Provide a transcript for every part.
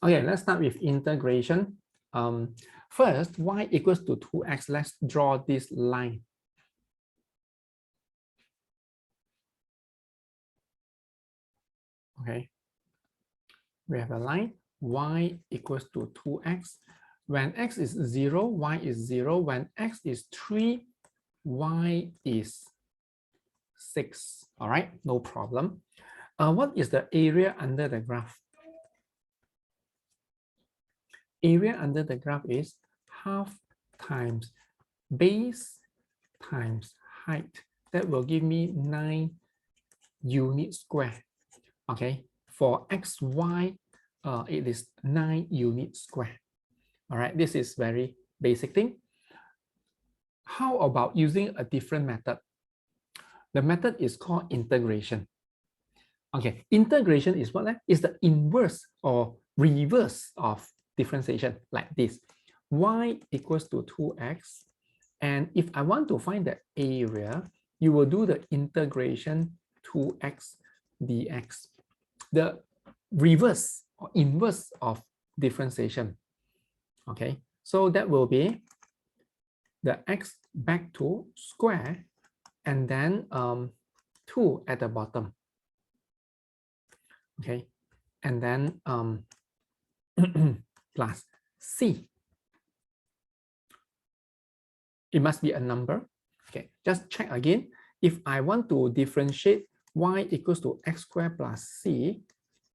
Okay, let's start with integration. First, y equals to 2x. Let's draw this line. Okay, we have a line, y equals to 2x. When x is 0, y is 0. When x is 3, y is 6. All right, no problem. What is the area under the graph? Area under the graph is half times base times height. That will give me 9 units square. Okay, for xy, it is 9 units square. All right, this is very basic thing. How about using a different method? The method is called integration. Okay, integration is what? Is the inverse or reverse of differentiation, like this. Y equals to 2x. And if I want to find the area, you will do the integration 2x dx. The reverse or inverse of differentiation. Okay, so that will be the x back to square and then 2 at the bottom. Okay, and then plus c. It must be a number. Okay, just check again. If I want to differentiate y equals to x squared plus c,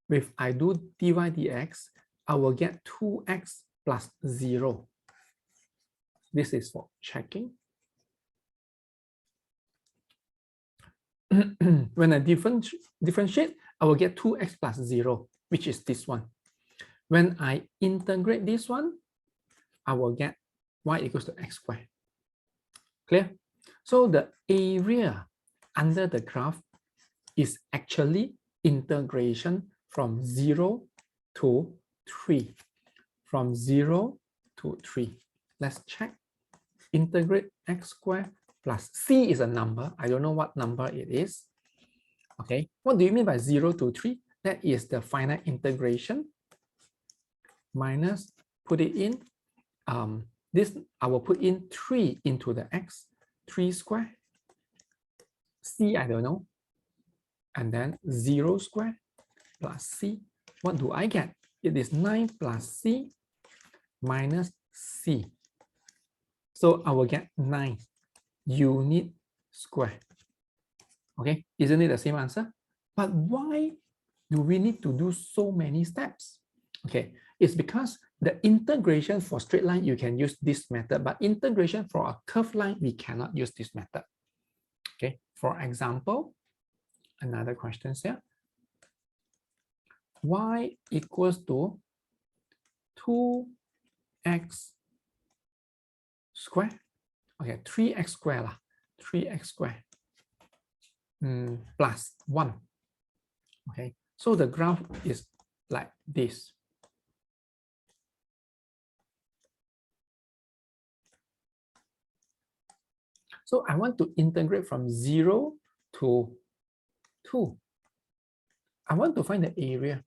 if I do dy dx, I will get 2x plus 0. This is for checking. When I differentiate, I will get 2x plus 0, which is this one. When I integrate this one, I will get y equals to x squared. Clear? So the area under the graph is actually integration from 0 to 3. From 0 to 3. Let's check. Integrate x squared plus c is a number. I don't know what number it is. Okay, what do you mean by 0 to 3? That is the finite integration minus, put it in, this I will put in 3 into the x, 3 squared, c I don't know, and then 0 squared plus c. What do I get? It is 9 plus c minus c. So I will get 9 unit square. Okay, isn't it the same answer? But why do we need to do so many steps? Okay, it's because the integration for straight line, you can use this method, but integration for a curved line, we cannot use this method. Okay, for example, another question here. Y equals to 2x squared. Okay, 3x squared lah. 3x squared plus 1. Okay, so the graph is like this. So I want to integrate from 0 to 2. I want to find the area.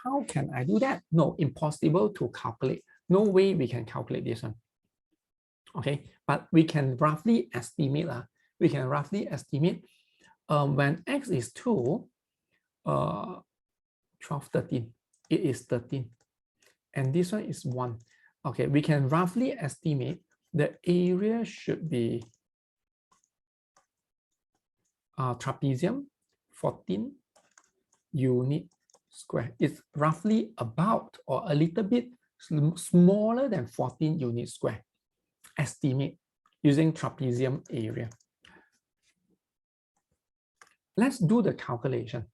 How can I do that? No, impossible to calculate. No way we can calculate this one. Okay, but we can roughly estimate. We can roughly estimate when x is 2, 12, 13. It is 13. And this one is 1. Okay, we can roughly estimate the area should be trapezium 14 unit square. It's roughly about or a little bit smaller than 14 unit square. Estimate using trapezium area. Let's do the calculation.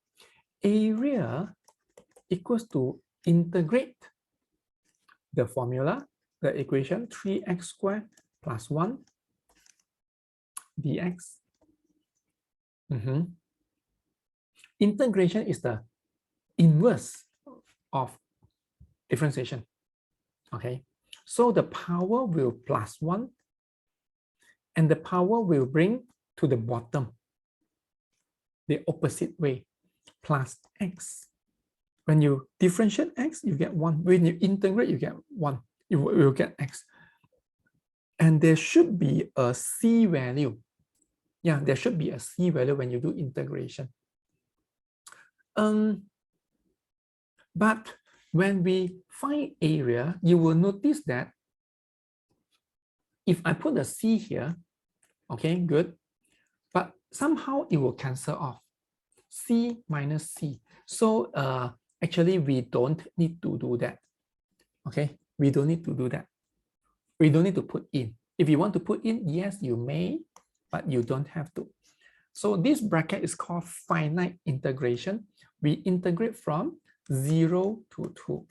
Area equals to integrate the formula, the equation 3x squared plus 1 dx. Integration is the inverse of differentiation. Okay, so the power will plus 1 and the power will bring to the bottom the opposite way, plus x. When you differentiate x, you get 1. When you integrate, you get 1. You will get x. And there should be a c value. Yeah, there should be a c value when you do integration. But when we find area, you will notice that if I put the c here, okay, good. But somehow it will cancel off. C minus C. So actually, we don't need to do that. Okay, we don't need to do that. We don't need to put in. If you want to put in, yes, you may, but you don't have to. So this bracket is called finite integration. We integrate from 0 to 2.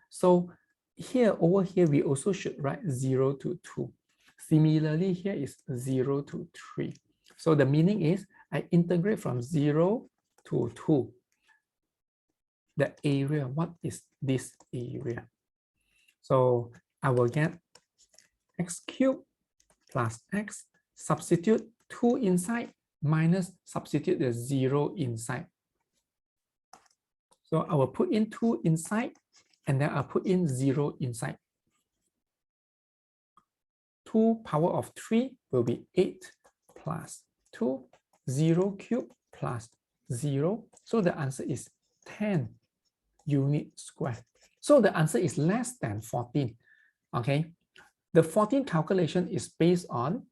So here, over here, we also should write 0 to 2. Similarly, here is 0 to 3. So the meaning is I integrate from 0 to 2. The area, what is this area? So I will get x cubed plus x, substitute 2 inside, minus substitute the 0 inside. So I will put in 2 inside, and then I'll put in 0 inside. 2 power of 3 will be 8 plus 2, 0 cubed plus 0. So the answer is 10 unit square. So the answer is less than 14. Okay. The 14 calculation is based on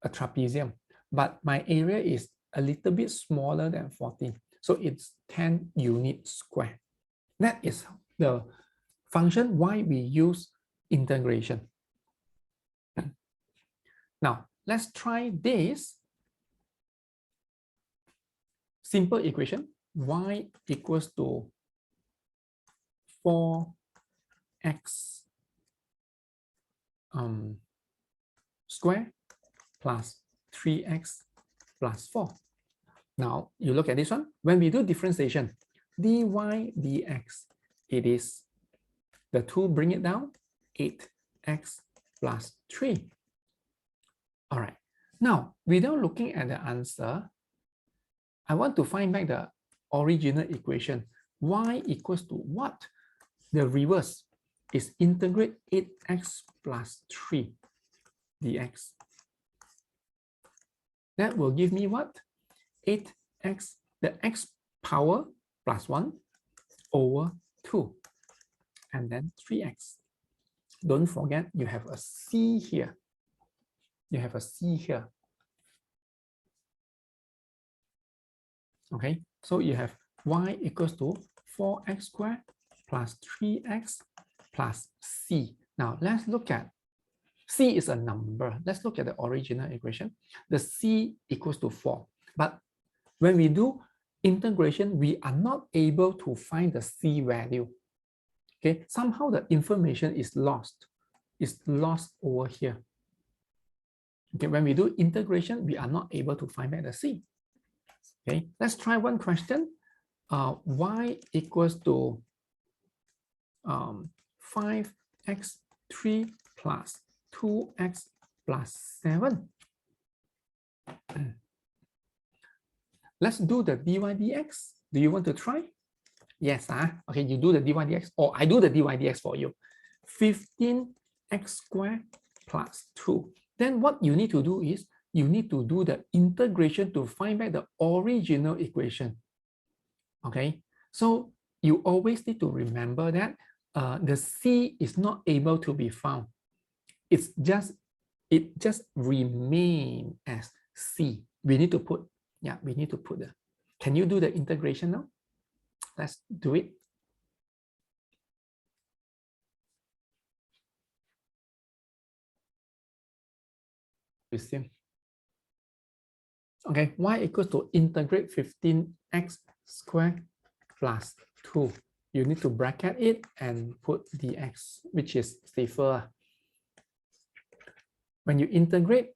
a trapezium, but my area is a little bit smaller than 14. So it's 10 unit square. That is the function why we use integration. Now, let's try this simple equation. Y equals to 4x square plus 3x plus 4. Now, you look at this one. When we do differentiation, dy dx, it is the 2, bring it down, 8x plus 3. All right. Now, without looking at the answer, I want to find back the original equation. Y equals to what? The reverse is integrate 8x plus 3 dx. That will give me what? 8x, the x power plus 1 over 2, and then 3x. Don't forget, you have a c here. You have a c here. Okay, so you have y equals to 4x squared plus 3x plus c. Now, let's look at c is a number. Let's look at the original equation. The c equals to 4. But when we do integration, we are not able to find the c value. Okay, somehow the information is lost. It's lost over here. Okay, when we do integration, we are not able to find back the c. Okay, let's try one question. Y equals to 5x3 plus 2x plus 7. Let's do the dy dx. Do you want to try? Yes, okay, you do the dy dx, or I do the dy dx for you. 15x squared plus 2. Then what you need to do is you need to do the integration to find back the original equation. Okay, so you always need to remember that the c is not able to be found. It just remain as c. We need to put, yeah, we need to put the. Can you do the integration now? Let's do it. Resume. Okay, y equals to integrate 15x squared plus 2. You need to bracket it and put dx, which is safer. When you integrate,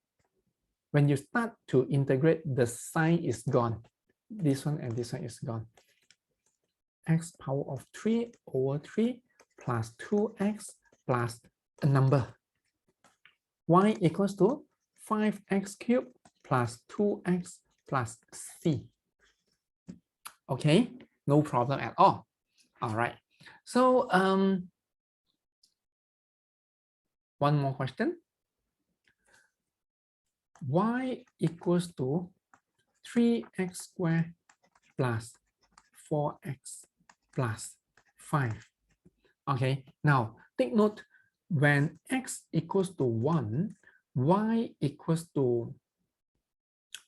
when you start to integrate, the sign is gone. This one and this one is gone. X power of 3 over 3 plus 2x plus a number. Y equals to 5x cubed plus 2x plus c. Okay, no problem at all. All right. So one more question. Y equals to 3x squared plus 4x plus 5. Okay, now take note, when x equals to 1, y equals to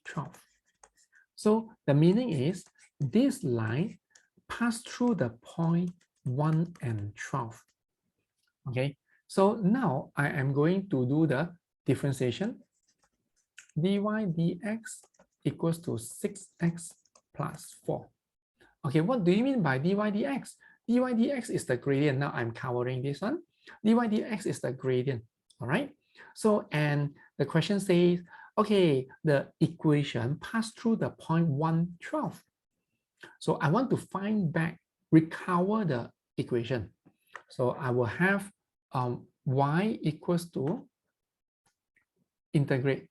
12. So the meaning is this line pass through the point 1 and 12. Okay, so now I am going to do the differentiation. dy dx equals to 6x plus 4. Okay, what do you mean by dy dx? dy dx is the gradient. Now I'm covering this one. dy dx is the gradient. All right. So, and the question says, okay, the equation passed through the point 1, 12. So I want to find back, recover the equation. So I will have y equals to integrate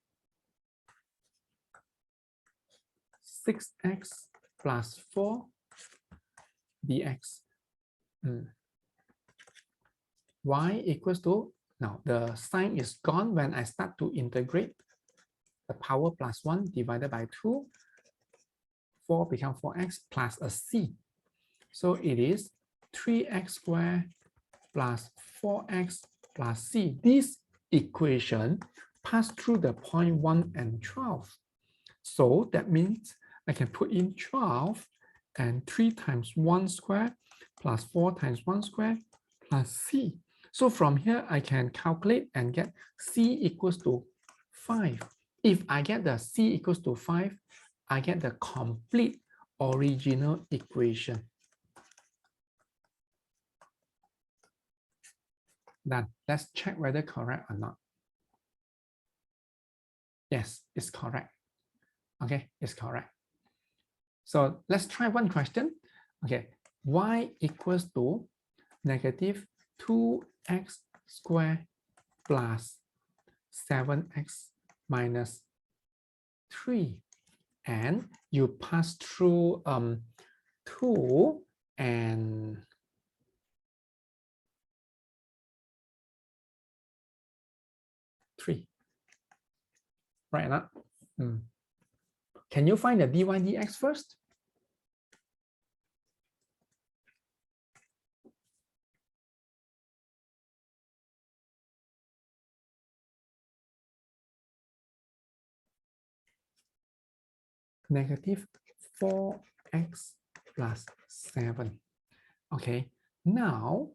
6x plus 4 dx. Y equals to, now the sign is gone when I start to integrate. The power plus 1 divided by 2, 4 becomes 4x plus a c. So it is 3x squared plus 4x plus c. This equation passed through the point 1 and 12. So that means I can put in 12 and 3 times 1 squared plus 4 times 1 squared plus c. So from here, I can calculate and get c equals to 5. If I get the c equals to 5, I get the complete original equation. Done. Let's check whether correct or not. Yes, it's correct. Okay, it's correct. So let's try one question. Okay, y equals to negative 2x squared plus 7x minus 3. And you pass through 2 and 3. Right now. Can you find the dy dx first? Negative 4x plus 7. Okay, now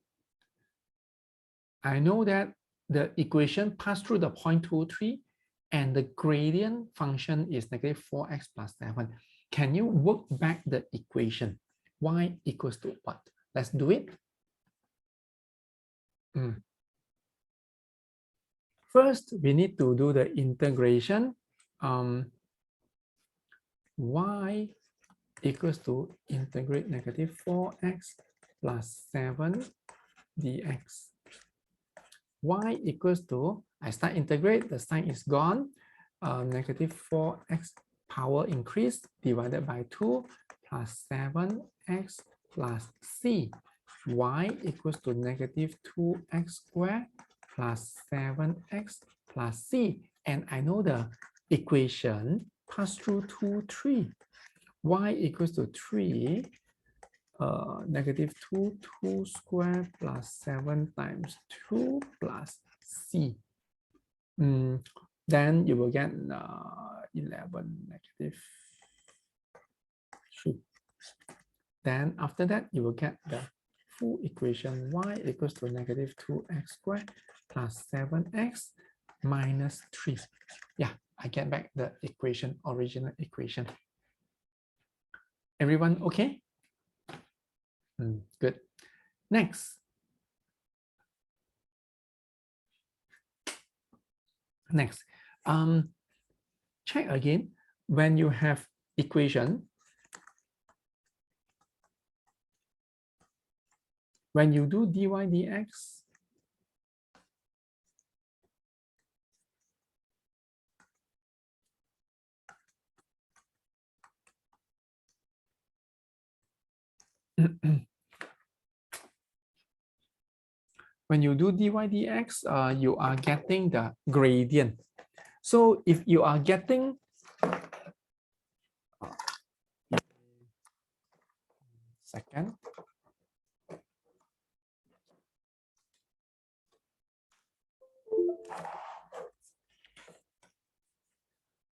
I know that the equation passed through the point 2, 3, and the gradient function is negative 4x plus 7. Can you work back the equation? Y equals to what? Let's do it. First, we need to do the integration. Y equals to integrate negative 4x plus 7 dx. Y equals to, I start integrate, the sign is gone. Negative 4x power increased divided by 2 plus 7x plus c. Y equals to negative 2x squared plus 7x plus c. And I know the equation pass through 2, 3. Y equals to 3, negative 2 squared plus 7 times 2 plus c. Then you will get 11 negative 3. Then after that, you will get the full equation y equals to negative 2x squared plus 7x minus 3. Yeah, I get back the equation, original equation. Everyone okay? Good. Next. Next. Check again. When you have equation, when you do dy dx, when you do dy dx, you are getting the gradient. So if you are getting second.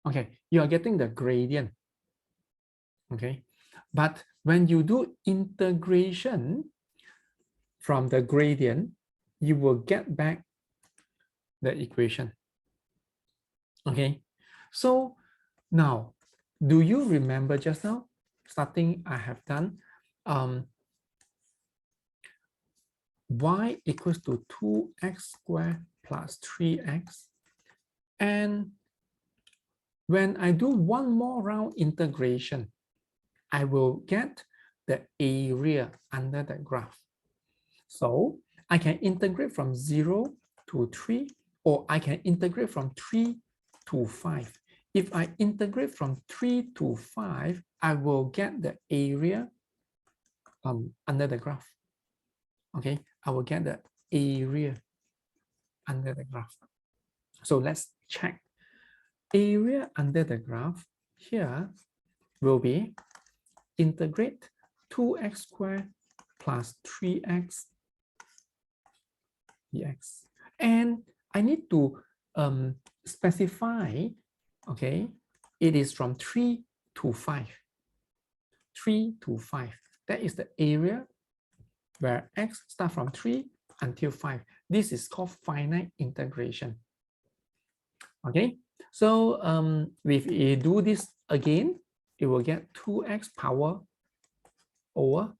Okay, you are getting the gradient. Okay, but when you do integration from the gradient, you will get back the equation. Okay, so now, do you remember just now, starting I have done y equals to 2x squared plus 3x. And when I do one more round integration, I will get the area under the graph. So I can integrate from 0 to 3, or I can integrate from 3 to 5. If I integrate from 3 to 5, I will get the area under the graph. Okay, I will get the area under the graph. So let's check. Area under the graph here will be integrate 2x squared plus 3x dx. And I need to specify, okay, it is from 3 to 5. 3 to 5. That is the area where x start from 3 until 5. This is called finite integration. Okay, so if we do this again, it will get 2x power over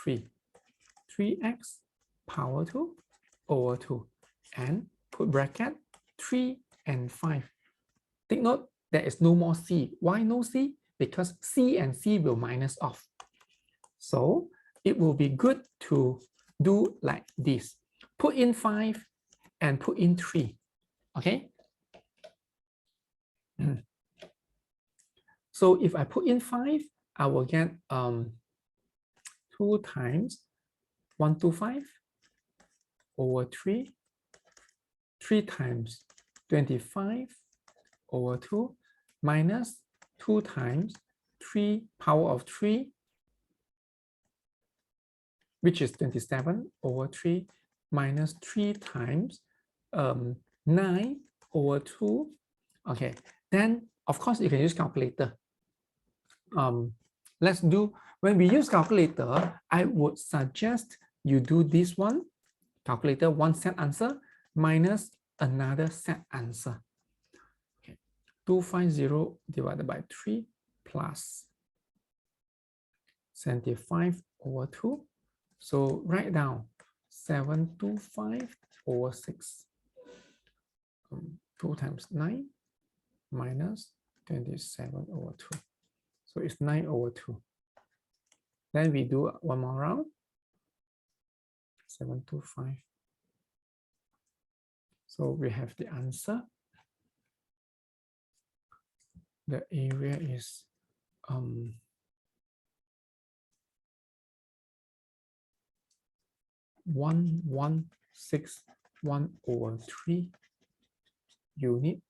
3. 3x power 2 over 2. And put bracket 3 and 5. Take note, there is no more c. Why no c? Because c and c will minus off. So it will be good to do like this. Put in 5 and put in 3. Okay? So if I put in 5, I will get 2 times 125 over 3. 3 times 25 over 2 minus 2 times 3 power of 3, which is 27 over 3 minus 3 times 9 over 2. Okay, then of course you can use calculator. Let's do, when we use calculator, I would suggest you do this one, calculator one set answer minus another set answer. Okay, 250 divided by 3 plus 75 over 2. So write down 725 over 6. 2 times 9 minus 27 over 2. So it's 9 over 2. Then we do one more round. 725. So we have the answer. The area is 1161 over 3 unit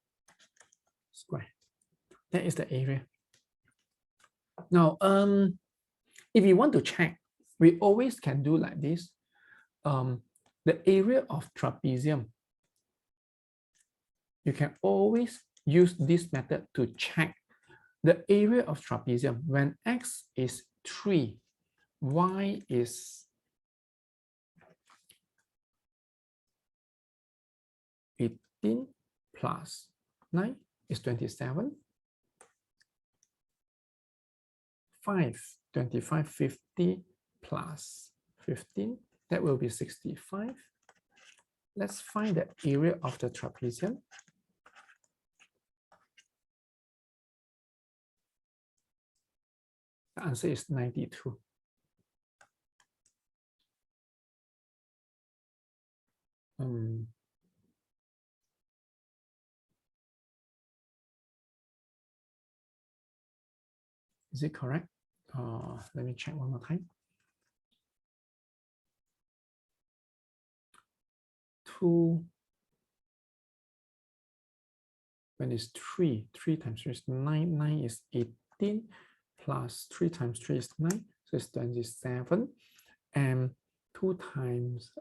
square. That is the area. Now, if you want to check, we always can do like this. The area of trapezium, you can always use this method to check the area of trapezium when x is 3, y is 18 plus 9 is 27. 25, 50 plus 15, that will be 65. Let's find the area of the trapezium. The answer is 92. Is it correct? Let me check one more time. 2, when it's 3, 3 times 3 is 9, 9 is 18, plus 3 times 3 is 9, so it's 27, and 2 times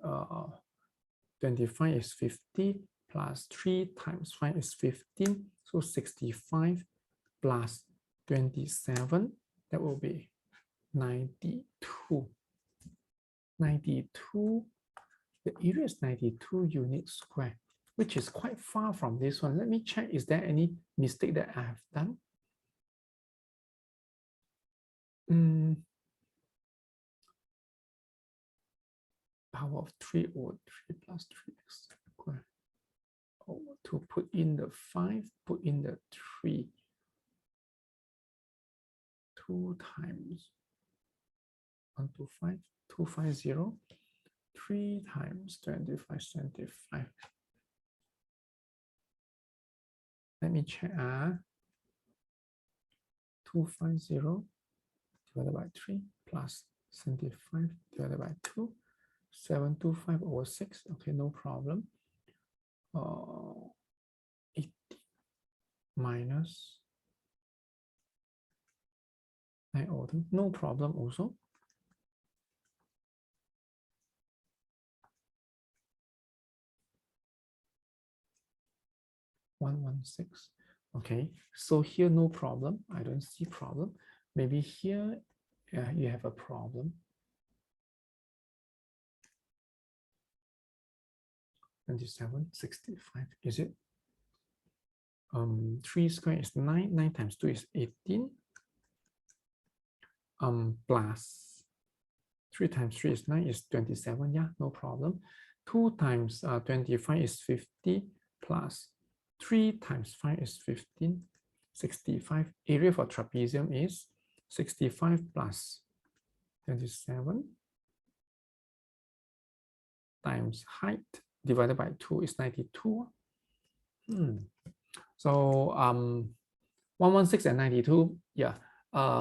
25 is 50, plus 3 times 5 is 15, so 65 plus 27, that will be 92. 92, the area is 92 units square, which is quite far from this one. Let me check, is there any mistake that I have done? Power of 3 over 3 plus 3x squared over 2, put in the 5, put in the 3. 2 times 125, 250, 3 times 25, 25. Let me check. 250 divided by 3 plus 75 divided by 2, 725 over 6. Okay, no problem. 80 minus 902, no problem also. 116. Okay, so here no problem. I don't see problem. Maybe here you have a problem. 27, 65. Is it? 3 squared is 9. 9 times 2 is 18. Plus 3 times 3 is 9 is 27. Yeah, no problem. 2 times 25 is 50 plus 3 times 5 is 15, 65. Area for trapezium is 65 plus 27 times height divided by 2 is 92. So 116 and 92, yeah.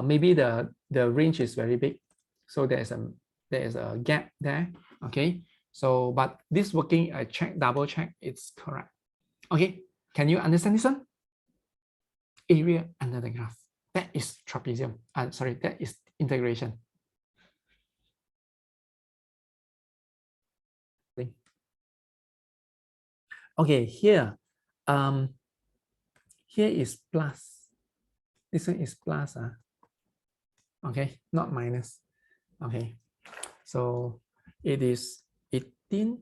Maybe the range is very big. So there is a gap there. Okay. So but this working, I check, double check, it's correct. Okay. Can you understand this one? Area under the graph. That is trapezium. Sorry, that is integration. Okay, here is plus. This one is plus. Okay, not minus. Okay, so it is 18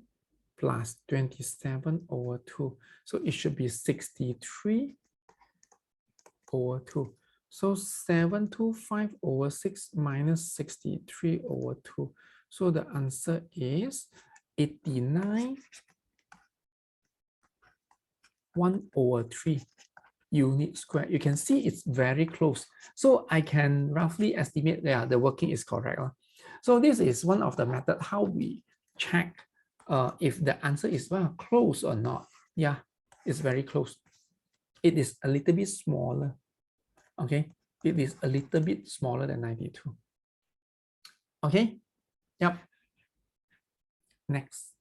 plus 27 over 2. So it should be 63 over 2. So 725 over 6 minus 63 over 2. So the answer is 89 1 over 3 unit square. You can see it's very close. So I can roughly estimate that the working is correct. So this is one of the methods how we check if the answer is well close or not. Yeah, it's very close. It is a little bit smaller. Okay, it is a little bit smaller than 92. Okay, yep. Next.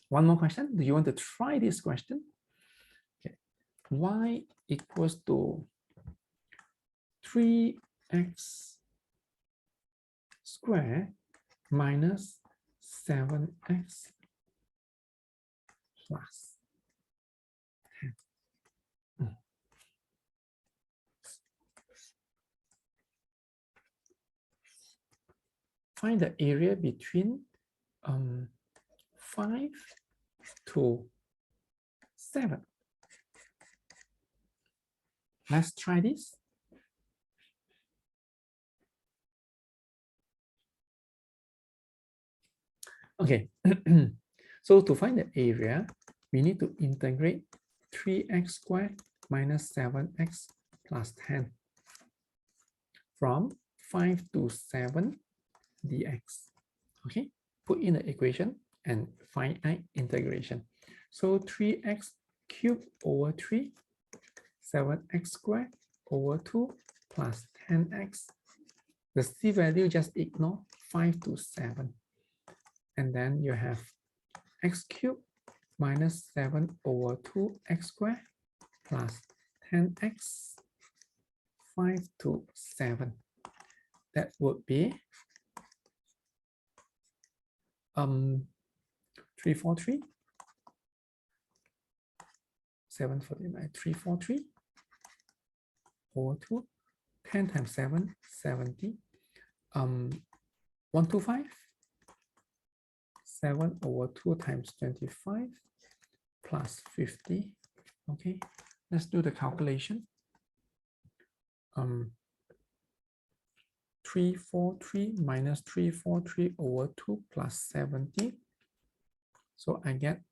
One more question. Do you want to try this question? Okay. Y equals to 3x squared minus 7x plus 10. Find the area between 5 to 7. Let's try this. Okay, so to find the area, we need to integrate 3x squared minus 7x plus 10 from 5 to 7 dx. Okay, put in the equation and finite integration. So 3x cubed over 3, 7x squared over 2 plus 10x. The c value just ignore 5 to 7. And then you have x cubed minus 7 over 2x squared plus 10x 5 to 7. That would be 343, 749, 343 over 2, 10 times 7, 70, 125, 7 over 2 times 25 plus 50. Okay, let's do the calculation. 343 minus 343 over 2 plus 70. So I get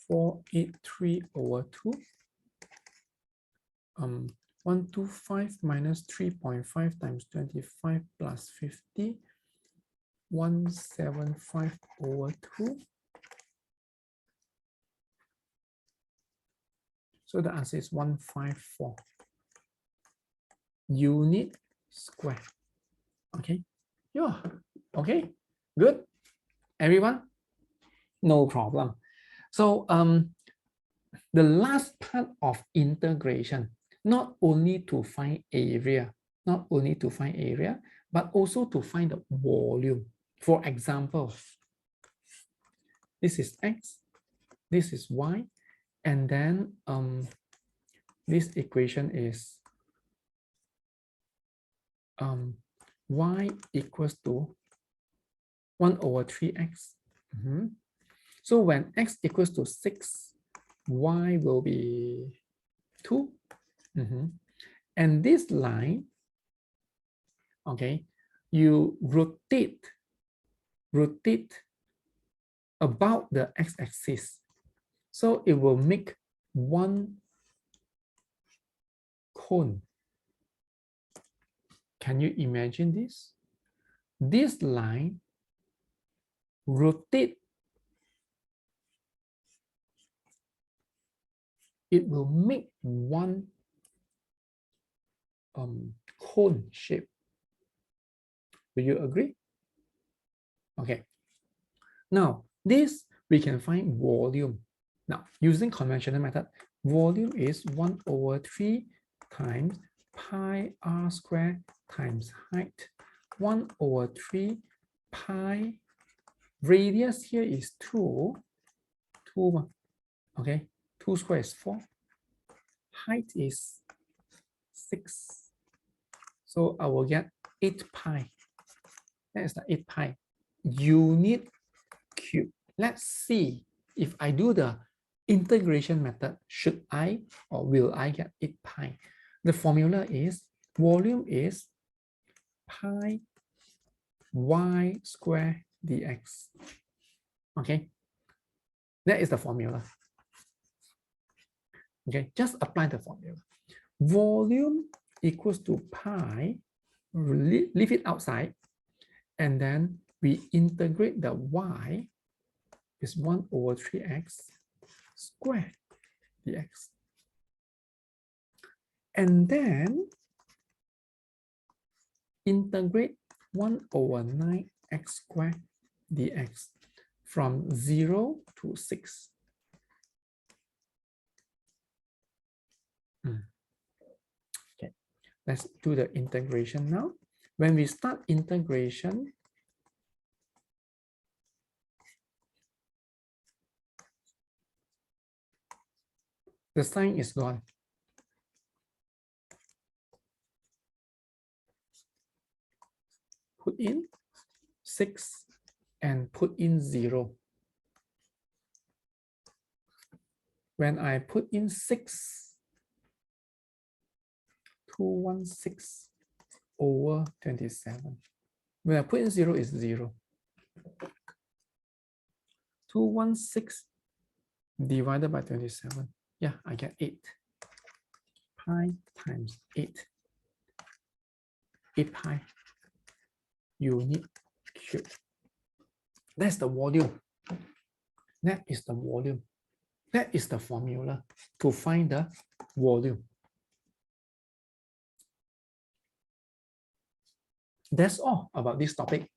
483 over 2. 125 minus 3.5 times 25 plus 50. 175 over 2. So the answer is 154 unit square. Okay. Yeah. Okay. Good. Everyone? No problem. So the last part of integration, not only to find area, but also to find the volume. For example, this is x, this is y, and then this equation is y equals to 1 over 3x. So when x equals to 6, y will be 2. And this line, okay, you rotate about the x-axis. So it will make one cone. Can you imagine this? This line rotate, it will make one cone shape. Will you agree? Okay. Now, this we can find volume. Now, using conventional method, volume is 1 over 3 times pi r squared times height. 1 over 3 pi, radius here is 2. Okay, 2 square is 4. Height is 6. So I will get 8 pi. That is the 8 pi unit cube. Let's see if I do the integration method, should I or will I get 8 pi? The formula is volume is pi y square dx. Okay, that is the formula. Okay, just apply the formula. Volume equals to pi, leave it outside, and then we integrate the y is 1 over 3x squared dx. And then integrate 1 over 9x squared dx from 0 to 6. Okay, let's do the integration now. When we start integration, the sign is gone. Put in 6 and put in 0. When I put in 6, 216 over 27. When I put in 0 is 0. 216 divided by 27. Yeah, I get 8. Pi times 8. 8 pi unit cube. That's the volume. That is the volume. That is the formula to find the volume. That's all about this topic.